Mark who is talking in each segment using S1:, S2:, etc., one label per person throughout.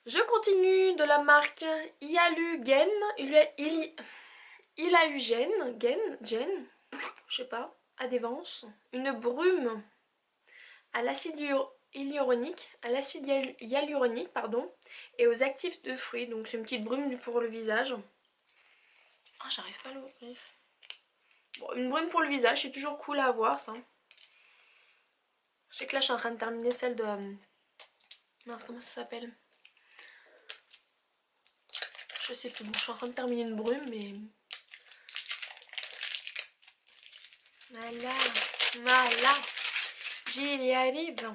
S1: Je continue de la marque Ialugen, Gen, je sais pas, Adévance. Une brume à l'acide hyaluronique, pardon, et aux actifs de fruits. Donc c'est une petite brume pour le visage. Ah, j'arrive pas à l'ouvrir. Bon, une brume pour le visage, c'est toujours cool à avoir ça. Je sais que là je suis en train de terminer celle de... mince, comment ça s'appelle? Je sais plus, bon, je suis en train de terminer une brume, mais... Voilà, j'y arrive.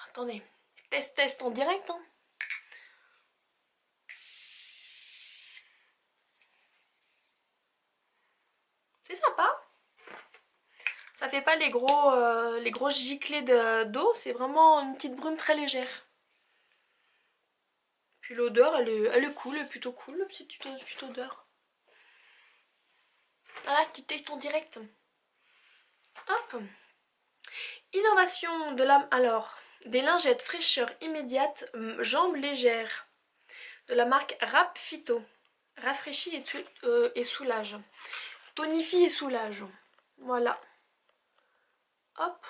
S1: Attendez, test en direct, hein. C'est sympa. Ça fait pas les gros giclées d'eau, c'est vraiment une petite brume très légère. Puis l'odeur, elle est cool, elle est plutôt cool, la petite odeur. Voilà, petit test en direct. Hop. Innovation de la... Alors, des lingettes fraîcheur immédiate, jambes légères. De la marque Rap Phyto. Rafraîchit et soulage. Tonifie et soulage. Voilà. Hop.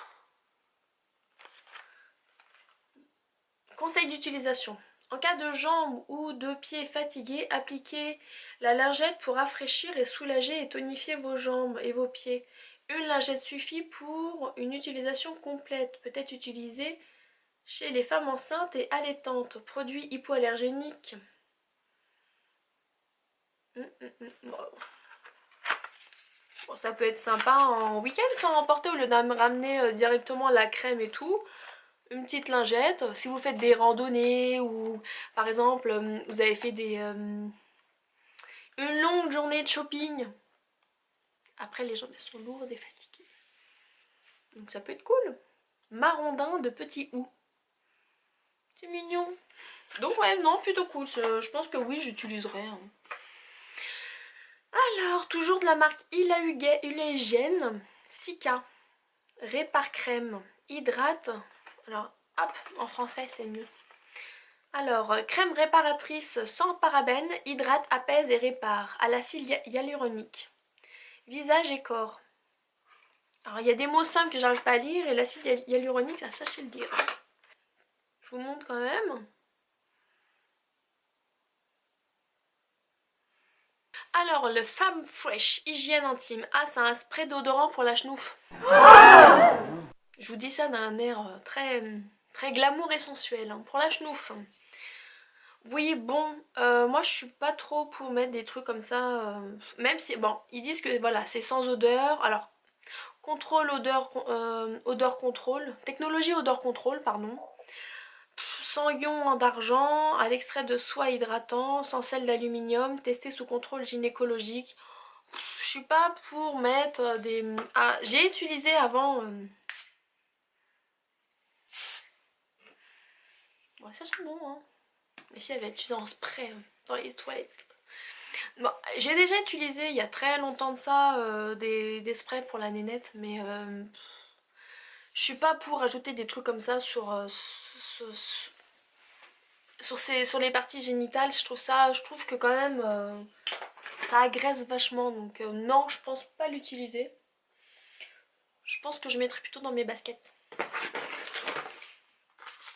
S1: Conseil d'utilisation. En cas de jambes ou de pieds fatigués, appliquez la lingette pour rafraîchir et soulager et tonifier vos jambes et vos pieds. Une lingette suffit pour une utilisation complète. Peut être utilisée chez les femmes enceintes et allaitantes. Produit hypoallergénique. Bon, ça peut être sympa en week-end sans emporter au lieu de ramener directement la crème et tout. Une petite lingette. Si vous faites des randonnées ou par exemple vous avez fait une longue journée de shopping. Après les jambes elles sont lourdes et fatiguées. Donc ça peut être cool. Marrondin de petit hou. C'est mignon. Donc ouais, non, plutôt cool. Je pense que oui, j'utiliserai. Hein. Alors, toujours de la marque Ilahugen, Sika. Répar crème. Hydrate. Alors, hop, en français c'est mieux. Alors, crème réparatrice sans parabènes, hydrate, apaise et répare, à l'acide hyaluronique. Visage et corps. Alors, il y a des mots simples que j'arrive pas à lire et l'acide hyaluronique, ça sachez le dire. Je vous montre quand même. Alors, le Femme Fresh Hygiène Intime. Ah, c'est un spray d'odorant pour la chenouf. Je vous dis ça d'un air très, très glamour et sensuel, hein, pour la chenouf. Oui, bon, moi je suis pas trop pour mettre des trucs comme ça, même si, bon, ils disent que voilà, c'est sans odeur, alors, contrôle odeur contrôle, technologie odeur contrôle, pardon, sans ion d'argent, à l'extrait de soie hydratant, sans sel d'aluminium, testé sous contrôle gynécologique. Je suis pas pour mettre des... Ah, j'ai utilisé avant... Ouais, ça sent bon, hein. Les filles avaient utilisé en spray dans les toilettes. Bon, j'ai déjà utilisé il y a très longtemps de ça des sprays pour la nénette, mais je suis pas pour ajouter des trucs comme ça sur les parties génitales. Je trouve que quand même ça agresse vachement, donc non, je pense pas l'utiliser. Je pense que je mettrais plutôt dans mes baskets.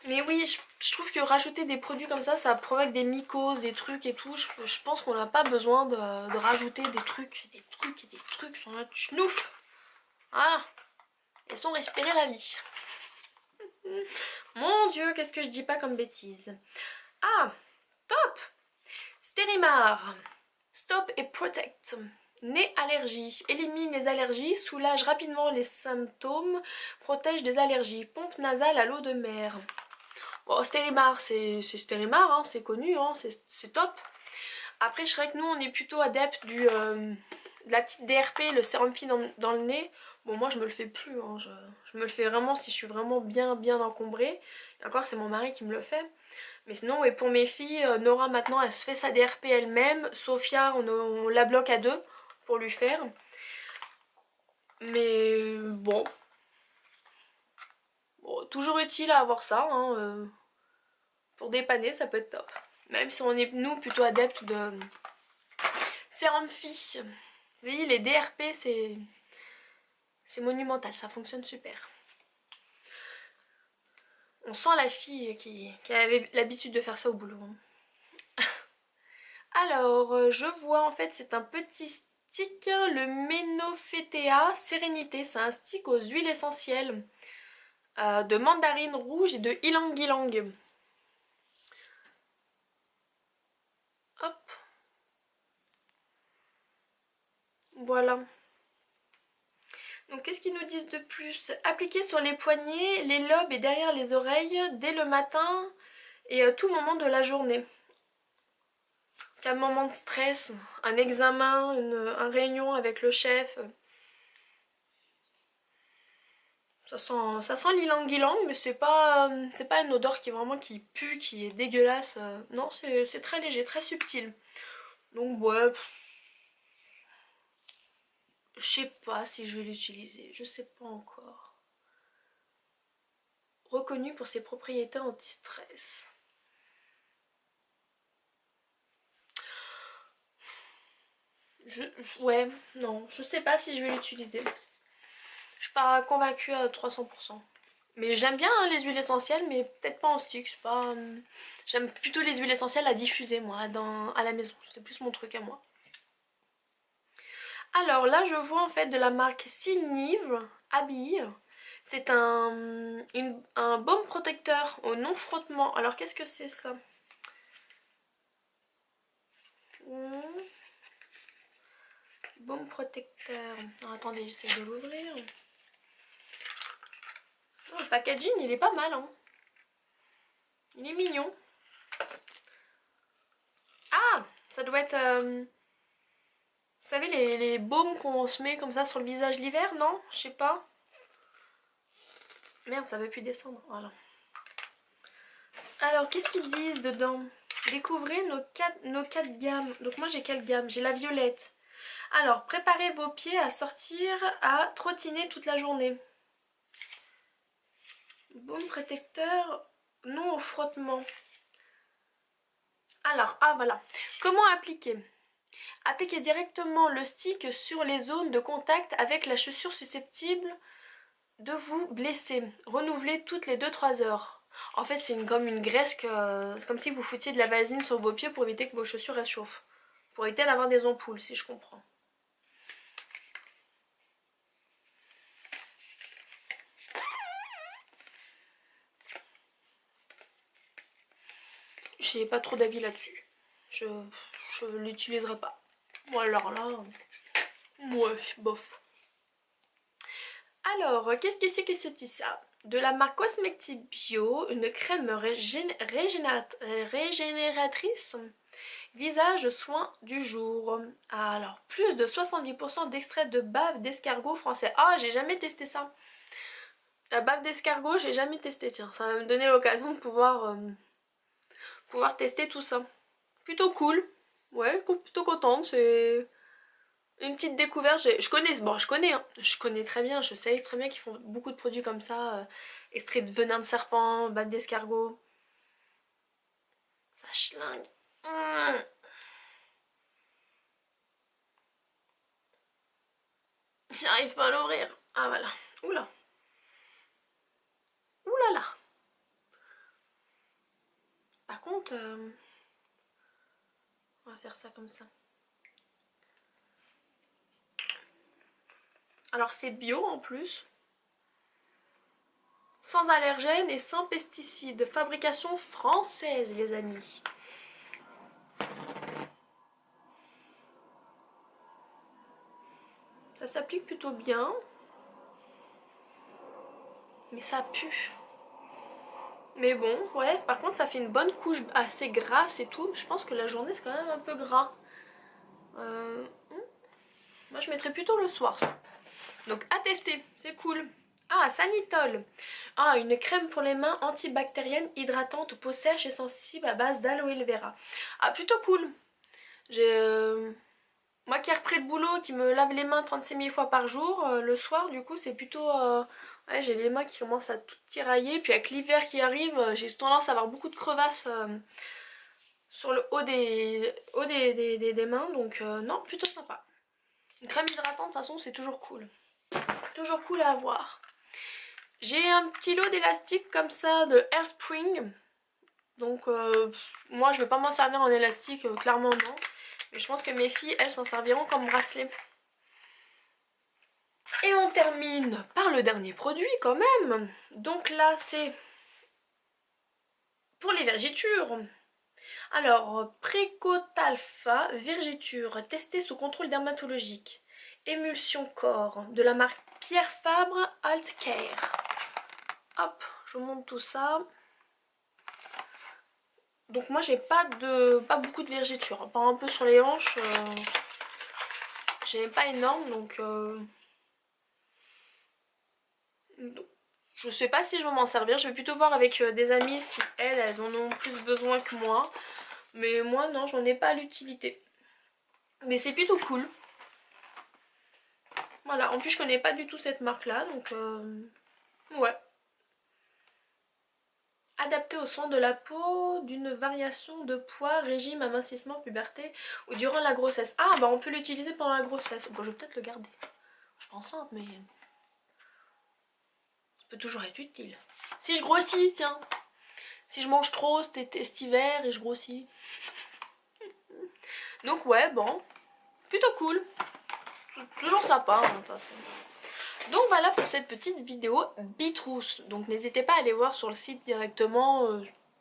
S1: Mais oui, je trouve que rajouter des produits comme ça provoque des mycoses, des trucs et tout. Je pense qu'on n'a pas besoin de rajouter des trucs sur notre chenouf. Voilà. Laissons respirer la vie. Mon dieu, qu'est-ce que je dis pas comme bêtise. Ah, top. Stérimar. Stop et protect. Nez allergie. Élimine les allergies, soulage rapidement les symptômes, protège des allergies. Pompe nasale à l'eau de mer. Bon, Stérimar, c'est Stérimar, hein, c'est connu, hein, c'est top. Après, je serais que nous, on est plutôt adepte de la petite DRP, le sérum fille dans le nez. Bon, moi, je me le fais plus, hein, je me le fais vraiment si je suis vraiment bien encombrée. Et encore, c'est mon mari qui me le fait. Mais sinon, ouais, pour mes filles, Nora, maintenant, elle se fait sa DRP elle-même. Sophia, on la bloque à deux pour lui faire. Mais bon, toujours utile à avoir ça, hein, pour dépanner, ça peut être top. Même si on est, nous, plutôt adeptes de sérum Phi. Vous voyez, les DRP, c'est monumental, ça fonctionne super. On sent la fille qui avait l'habitude de faire ça au boulot. Alors, je vois en fait, c'est un petit stick, le Menofetea Sérénité. C'est un stick aux huiles essentielles de mandarine rouge et de ylang-ylang. Hop. Voilà. Donc qu'est-ce qu'ils nous disent de plus? Appliquer sur les poignets, les lobes et derrière les oreilles dès le matin et à tout moment de la journée. Un moment de stress, un examen, une réunion avec le chef. Ça sent l'ilang-ilang, mais c'est pas une odeur qui pue, qui est dégueulasse. Non, c'est très léger, très subtil. Donc ouais, je sais pas si je vais l'utiliser, je sais pas encore. Reconnu pour ses propriétés anti-stress. Ouais, non, je sais pas si je vais l'utiliser. Je suis pas convaincue à 300%. Mais j'aime bien hein, les huiles essentielles, mais peut-être pas en stick. C'est pas. J'aime plutôt les huiles essentielles à diffuser moi à la maison. C'est plus mon truc à moi. Alors là, je vois en fait de la marque Signive Habille. C'est un baume protecteur au non-frottement. Alors qu'est-ce que c'est ça? Baume protecteur. Alors, attendez, j'essaie de l'ouvrir. Oh, le packaging, il est pas mal. Hein. Il est mignon. Ah, ça doit être... vous savez, les baumes qu'on se met comme ça sur le visage l'hiver, non? Je sais pas. Merde, ça veut plus descendre. Voilà. Alors, qu'est-ce qu'ils disent dedans? Découvrez nos 4 gammes. Donc moi, j'ai quelle gamme? J'ai la violette. Alors, préparez vos pieds à sortir, à trottiner toute la journée. Baume protecteur, non au frottement. Alors, ah voilà. Comment appliquer? Appliquez directement le stick sur les zones de contact avec la chaussure susceptible de vous blesser. Renouvelez toutes les 2-3 heures. En fait, c'est comme une graisse, comme si vous foutiez de la vaseline sur vos pieds pour éviter que vos chaussures réchauffent. Pour éviter d'avoir des ampoules, si je comprends. J'ai pas trop d'avis là-dessus. Je l'utiliserai pas. Bon alors là, moi, bof. Alors, qu'est-ce que c'est que ça? De la marque Cosmetic Bio, une crème régénératrice visage soin du jour. Alors, plus de 70% d'extrait de bave d'escargot français. Ah, j'ai jamais testé ça. La bave d'escargot, j'ai jamais testé. Tiens, ça va me donner l'occasion de pouvoir tester tout ça. Plutôt cool. Ouais, plutôt contente. C'est une petite découverte. Je connais, bon, hein. Je connais très bien. Je sais très bien qu'ils font beaucoup de produits comme ça. Extrait de venin de serpent, bave d'escargot. Ça schlingue. J'arrive pas à l'ouvrir. Ah voilà. Oula. Oula là. Par contre, on va faire ça comme ça. Alors c'est bio en plus. Sans allergènes et sans pesticides. Fabrication française les amis. Ça s'applique plutôt bien. Mais ça pue. Mais bon, ouais, par contre ça fait une bonne couche assez grasse et tout. Je pense que la journée c'est quand même un peu gras. Moi je mettrais plutôt le soir ça. Donc à tester, c'est cool. Ah, Sanitol. Ah, une crème pour les mains antibactérienne, hydratante, peau sèche et sensible à base d'aloe vera. Ah, plutôt cool. Moi qui ai repris le boulot, qui me lave les mains 36 000 fois par jour, le soir du coup c'est plutôt... ouais, j'ai les mains qui commencent à tout tirailler, puis avec l'hiver qui arrive, j'ai tendance à avoir beaucoup de crevasses sur le haut des mains, donc non, plutôt sympa. Une crème hydratante de toute façon c'est toujours cool. Toujours cool à avoir. J'ai un petit lot d'élastiques comme ça de Airspring. Donc moi je vais pas m'en servir en élastique, clairement non. Mais je pense que mes filles elles s'en serviront comme bracelet. Et on termine par le dernier produit quand même. Donc là c'est pour les vergitures. Alors Précotalpha Vergiture testé sous contrôle dermatologique. Émulsion corps de la marque Pierre Fabre Alt Care. Hop, je vous montre tout ça. Donc moi j'ai pas beaucoup de vergetures, pas un peu sur les hanches, j'ai pas énorme donc je sais pas si je vais m'en servir, je vais plutôt voir avec des amies si elles en ont plus besoin que moi, mais moi non, j'en ai pas l'utilité. Mais c'est plutôt cool. Voilà, en plus je connais pas du tout cette marque là, donc ouais. Adapté aux soins de la peau, d'une variation de poids, régime, amincissement, puberté ou durant la grossesse. Ah bah on peut l'utiliser pendant la grossesse. Bon je vais peut-être le garder. Je suis enceinte mais ça peut toujours être utile. Si je grossis, tiens. Si je mange trop cet hiver et je grossis. Donc ouais bon, plutôt cool. Toujours sympa hein, de toute façon. Donc voilà pour cette petite vidéo Bitrousse. Donc n'hésitez pas à aller voir sur le site directement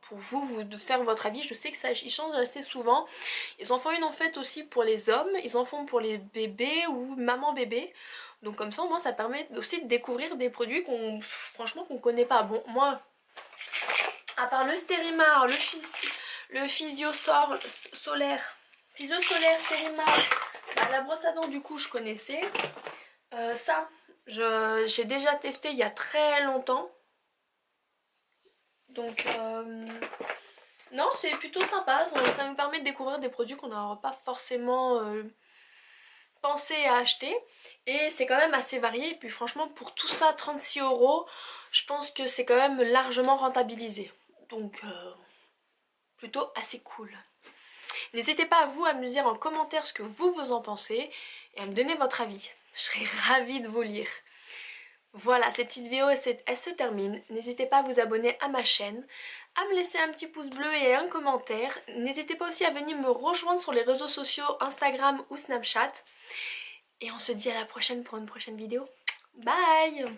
S1: pour vous de faire votre avis. Je sais que ça ils changent assez souvent. Ils en font une en fait aussi pour les hommes, ils en font pour les bébés ou maman bébé. Donc comme ça au moins ça permet aussi de découvrir des produits qu'on franchement qu'on connaît pas. Bon moi à part le Stérimar, le Physio Solaire, Stérimar, bah, la brosse à dents du coup je connaissais. Ça j'ai déjà testé il y a très longtemps. Donc non c'est plutôt sympa, ça nous permet de découvrir des produits qu'on n'aura pas forcément pensé à acheter. Et c'est quand même assez varié. Et puis franchement pour tout ça 36 €, je pense que c'est quand même largement rentabilisé. Donc plutôt assez cool. N'hésitez pas à vous à me dire en commentaire ce que vous en pensez et à me donner votre avis. Je serais ravie de vous lire. Voilà, cette petite vidéo elle se termine. N'hésitez pas à vous abonner à ma chaîne, à me laisser un petit pouce bleu et un commentaire. N'hésitez pas aussi à venir me rejoindre sur les réseaux sociaux Instagram ou Snapchat. Et on se dit à la prochaine pour une prochaine vidéo. Bye!